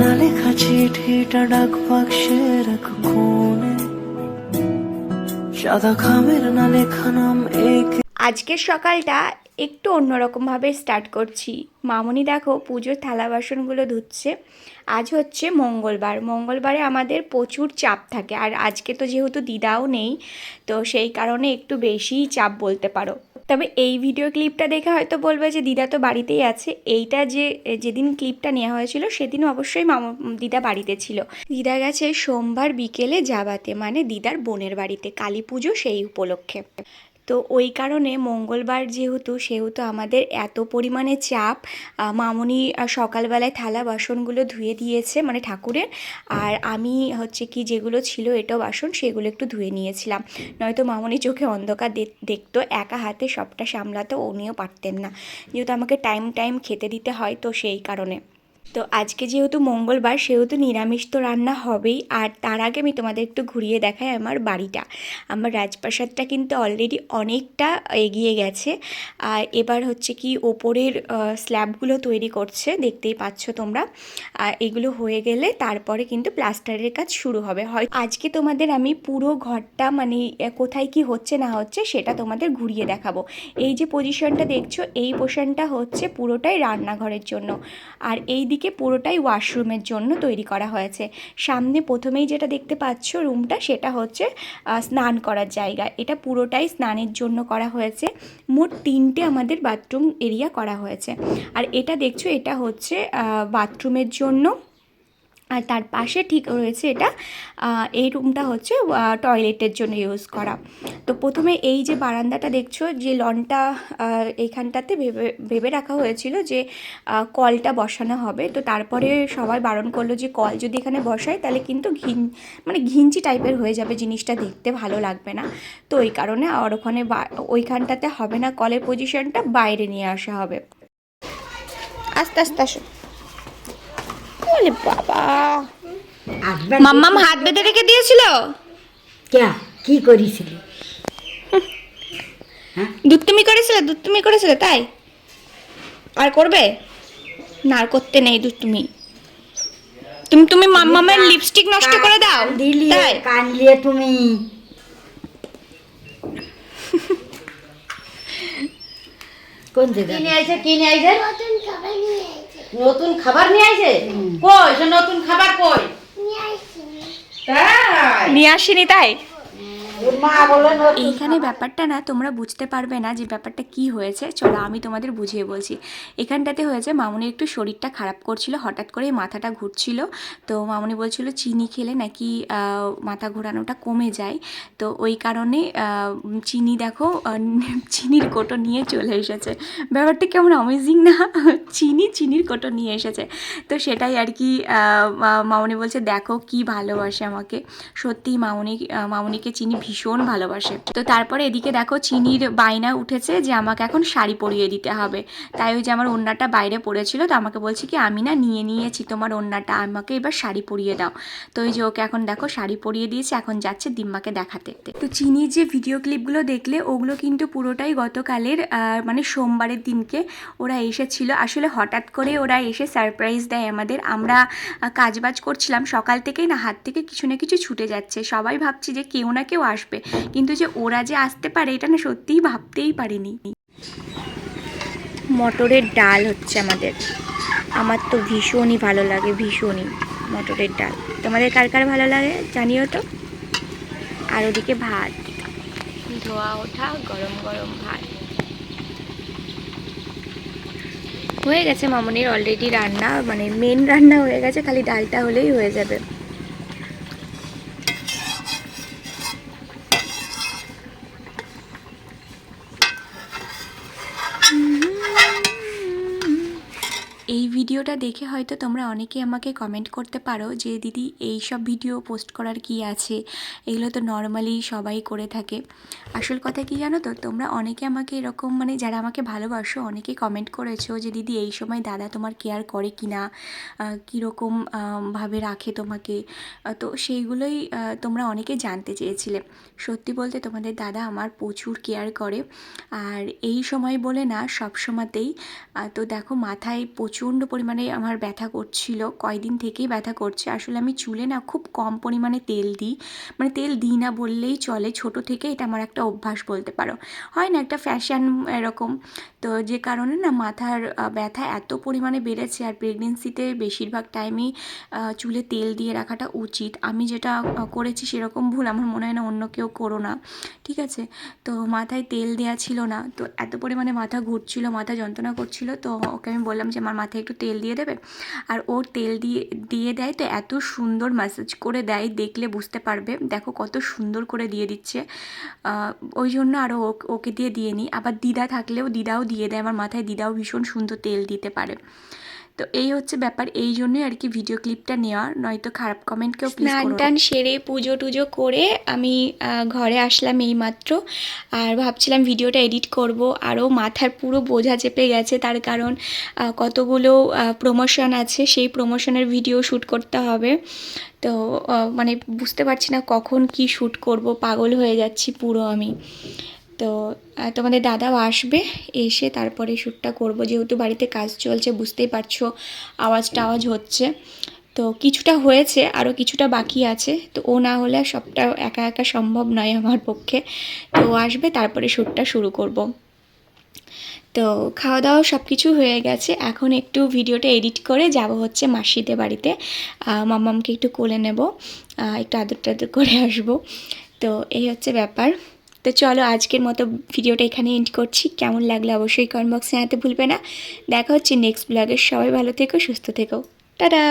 না লেখা চিঠিটা ডাক বাক্সের এক কোণে, সাদা খামের না লেখা নাম এঁকে। আজকের সকালটা একটু অন্যরকমভাবে স্টার্ট করছি। মামনি দেখো পুজোর থালা বাসনগুলো ধুচ্ছে। আজ হচ্ছে মঙ্গলবার, মঙ্গলবারে আমাদের প্রচুর চাপ থাকে, আর আজকে তো যেহেতু দিদাও নেই, তো সেই কারণে একটু বেশিই চাপ বলতে পারো। তবে এই ভিডিও ক্লিপটা দেখে হয়তো বলবে যে দিদা তো বাড়িতেই আছে। এইটা যেদিন ক্লিপটা নেওয়া হয়েছিল সেদিন অবশ্যই দিদা বাড়িতে ছিল। দিদা গেছে সোমবার বিকেলে যাবাতে, মানে দিদার বোনের বাড়িতে, কালী পুজো সেই উপলক্ষে। তো ওই কারণে মঙ্গলবার সেহেতু আমাদের এত পরিমাণে চাপ। মামনি সকালবেলায় থালা বাসনগুলো ধুয়ে দিয়েছে, মানে ঠাকুরের। আর আমি হচ্ছে কি যেগুলো ছিল এটাও বাসন, সেগুলো একটু ধুয়ে নিয়েছিলাম। নয়তো মামনি চোখে অন্ধকার দেখতো, একা হাতে সবটা সামলাতে উনিও পারতেন না, যেহেতু আমাকে টাইম খেতে দিতে হয়, তো সেই কারণে। তো আজকে যেহেতু মঙ্গলবার সেহেতু নিরামিষ তো রান্না হবেই। আর তার আগে আমি তোমাদের একটু ঘুরিয়ে দেখাই আমার বাড়িটা। আমার রাজপ্রাসাদটা কিন্তু অলরেডি অনেকটা এগিয়ে গেছে। আর এবার হচ্ছে কি ওপরের স্ল্যাবগুলো তৈরি করছে, দেখতেই পাচ্ছ তোমরা। আর এগুলো হয়ে গেলে তারপরে কিন্তু প্লাস্টারের কাজ শুরু হবে। হয় আজকে তোমাদের আমি পুরো ঘরটা, মানে কোথায় কি হচ্ছে না হচ্ছে সেটা তোমাদের ঘুরিয়ে দেখাবো। এই যে পজিশনটা দেখছো, এই পোর্শনটা হচ্ছে পুরোটাই রান্নাঘরের জন্য, আর এই দিকে পুরোটাই ওয়াশরুমের জন্য তৈরি করা হয়েছে। সামনে প্রথমেই যেটা দেখতে পাচ্ছ রুমটা, সেটা হচ্ছে স্নান করার জায়গা। এটা পুরোটাই স্নানের জন্য করা হয়েছে। মোট 3টে আমাদের বাথরুম এরিয়া করা হয়েছে। আর এটা দেখছো, এটা হচ্ছে বাথরুমের জন্য। আর তার পাশে ঠিক রয়েছে এটা, এই রুমটা হচ্ছে টয়লেটের জন্য ইউজ করা। তো প্রথমে এই যে বারান্দাটা দেখছো, যে লনটা এইখানটাতে ভেবে রাখা হয়েছিল যে কলটা বসানো হবে। তো তারপরে সবাই বারণ করলো যে কল যদি এখানে বসায় তাহলে কিন্তু মানে ঘিঞ্চি টাইপের হয়ে যাবে, জিনিসটা দেখতে ভালো লাগবে না। তো ওই কারণে আর ওখানে ওইখানটাতে হবে না, কলের পজিশনটা বাইরে নিয়ে আসা হবে। আস্তে আস্তে আসো। ওরে বাবা, মাম্মাম হাত বেঁধে রেখে দিয়েছিল। কি করেছিলে? দুধ তুমি করেছিলে তাই? আর করবে না? আর করতে নেই দুধ। তুমি মাম্মামের লিপস্টিক নষ্ট করে দাও তাই? কানলিয়ে তুমি কোন জায়গা কি নিয়ে আইছে নতুন খাবার নিয়ে আইছে। কই সে নতুন খাবার কই? তাই নিয়ে আসিনি তাই? মা বলে এইখানে ব্যাপারটা না তোমরা বুঝতে পারবে না যে ব্যাপারটা কি হয়েছে। চলো আমি তোমাদের বুঝিয়ে বলছি। এখানটাতে হয়েছে, মামুনির একটু শরীরটা খারাপ করছিল, হঠাৎ করে মাথাটা ঘুরছিল। তো মামুনি বলছিল চিনি খেলে নাকি মাথা ঘোরানোটা কমে যায়। তো ওই কারণে চিনি দেখো, চিনির কোটো নিয়ে চলে এসেছে। ব্যাপারটা কেমন অ্যামেজিং না? চিনির কোটো নিয়ে এসেছে। তো সেটাই আর কি। মামুনি বলছে দেখো কি ভালোবাসে আমাকে। সত্যিই মামুনিকে চিনি ভীষণ ভালোবাসে। তো তারপরে এদিকে দেখো চিনির বায়না উঠেছে যে আমাকে এখন শাড়ি পরিয়ে দিতে হবে। তাই ওই যে আমার ওড়নাটা বাইরে পড়েছিল, তো আমাকে বলছে কি আমি না নিয়েছি তোমার ওড়নাটা, আমাকে এবার শাড়ি পরিয়ে দাও। তো ওই যে ওকে এখন দেখো শাড়ি পরিয়ে দিয়েছে, এখন যাচ্ছে দিম্মাকে দেখাতে। তো চিনির যে ভিডিও ক্লিপগুলো দেখলে ওগুলো কিন্তু পুরোটাই গতকালের, মানে সোমবারের দিনকে ওরা এসেছিল। আসলে হঠাৎ করে ওরা এসে সারপ্রাইজ দেয় আমাদের। আমরা কাজবাজ করছিলাম সকাল থেকেই, না হাত থেকে কিছু না কিছু ছুটে যাচ্ছে। সবাই ভাবছি যে কেউ না কেউ আসবে, কিন্তু যে ওরা যে আসতে পারে এটা না সত্যিই ভাবতেই পারিনি। মটরের ডাল হচ্ছে আমার তো ভীষণই ভালো লাগে, ভীষণই মটরের ডাল। তোমাদের কার কার ভালো লাগে জানিও তো। আর ওদিকে ভাত, ধোয়া ওঠা গরম গরম ভাত হয়ে গেছে। মামনির অলরেডি রান্না, মানে মেন রান্না হয়ে গেছে, খালি ডালটা হলেই হয়ে যাবে। এই ভিডিওটা দেখে হয়তো তোমরা অনেকে আমাকে কমেন্ট করতে পারো যে দিদি এই সব ভিডিও পোস্ট করার কি আছে, এগুলো তো নর্মালি সবাই করে থাকে। আসল কথা কি জানো তো, তোমরা অনেকে আমাকে এরকম, মানে যারা আমাকে ভালোবাসো অনেকে কমেন্ট করেছো যে দিদি এই সময় দাদা তোমার কেয়ার করে কি না, কীরকম ভাবে রাখে তোমাকে। তো সেইগুলোই তোমরা অনেকে জানতে চেয়েছিলে। সত্যি বলতে তোমাদের দাদা আমার প্রচুর কেয়ার করে, আর এই সময় বলে না সব সময়তেই। তো দেখো মাথায় প্রচণ্ড পরিমাণে পরিমাণে আমার ব্যথা করছিল, কয়দিন থেকেই ব্যথা করছে। আসলে আমি চুলে না খুব কম পরিমাণে তেল দিই, মানে তেল দিই না বললেই চলে। ছোট থেকে এটা আমার একটা অভ্যাস বলতে পারো, হয় না একটা ফ্যাশন এরকম। তো যে কারণে না মাথার ব্যথা এত পরিমাণে বেড়েছে। আর প্রেগনেন্সিতে বেশিরভাগ টাইমেই চুলে তেল দিয়ে রাখাটা উচিত। আমি যেটা করেছি সেরকম ভুল আমার মনে হয় না অন্য কেউ করো না, ঠিক আছে। তো মাথায় তেল দেওয়া ছিল না, তো এত পরিমাণে মাথা ঘুরছিল, মাথা যন্ত্রণা করছিল। তো ওকে আমি বললাম যে আমার মাথায় একটু তেল দিয়ে দেবে, আর ও তেল দিয়ে দেয়। তো এত সুন্দর ম্যাসাজ করে দেয়, দেখলে বুঝতে পারবে। দেখো কত সুন্দর করে দিয়ে দিচ্ছে। ওই জন্য আরও ওকে দিয়ে নিই। আবার দিদা থাকলেও দিদাও দিয়ে দেয় আমার মাথায়, দিদাও ভীষণ সুন্দর তেল দিতে পারে। তো এই হচ্ছে ব্যাপার, এই জন্যই আর কি ভিডিও ক্লিপটা নেওয়া, নয়তো খারাপ কমেন্ট কেউ প্লিজ করো না। স্নান টান সেরে পুজো টুজো করে আমি ঘরে আসলাম এইমাত্র। আর ভাবছিলাম ভিডিওটা এডিট করব, আরও মাথার পুরো বোঝা চেপে গেছে। তার কারণ কতগুলো প্রমোশন আছে, সেই প্রমোশনের ভিডিও শ্যুট করতে হবে। তো মানে বুঝতে পারছি না কখন কি শ্যুট করব, পাগল হয়ে যাচ্ছি পুরো আমি। তো তোমাদের দাদাও আসবে, এসে তারপরে শ্যুটটা করব। যেহেতু বাড়িতে কাজ চলছে বুঝতেই পারছো, আওয়াজ হচ্ছে। তো কিছুটা হয়েছে, আরও কিছুটা বাকি আছে। তো ও না হলে সবটা একা একা সম্ভব নয় আমার পক্ষে। তো ও আসবে, তারপরে শ্যুটটা শুরু করব। তো খাওয়া দাওয়া সব কিছু হয়ে গেছে। এখন একটু ভিডিওটা এডিট করে যাব হচ্ছে মাসিদের বাড়িতে, মাম্মামকে একটু কোলে নেব, একটু আদর টাদর করে আসবো। তো এই হচ্ছে ব্যাপার। তো চলো আজকের মতো ভিডিওটা এখানে এন্ড করছি। কেমন লাগলো অবশ্যই কমেন্ট বক্সে জানাতে ভুলবে না। দেখা হচ্ছে নেক্সট ব্লগে। সবাই ভালো থেকো, সুস্থ থেকো, টাটা।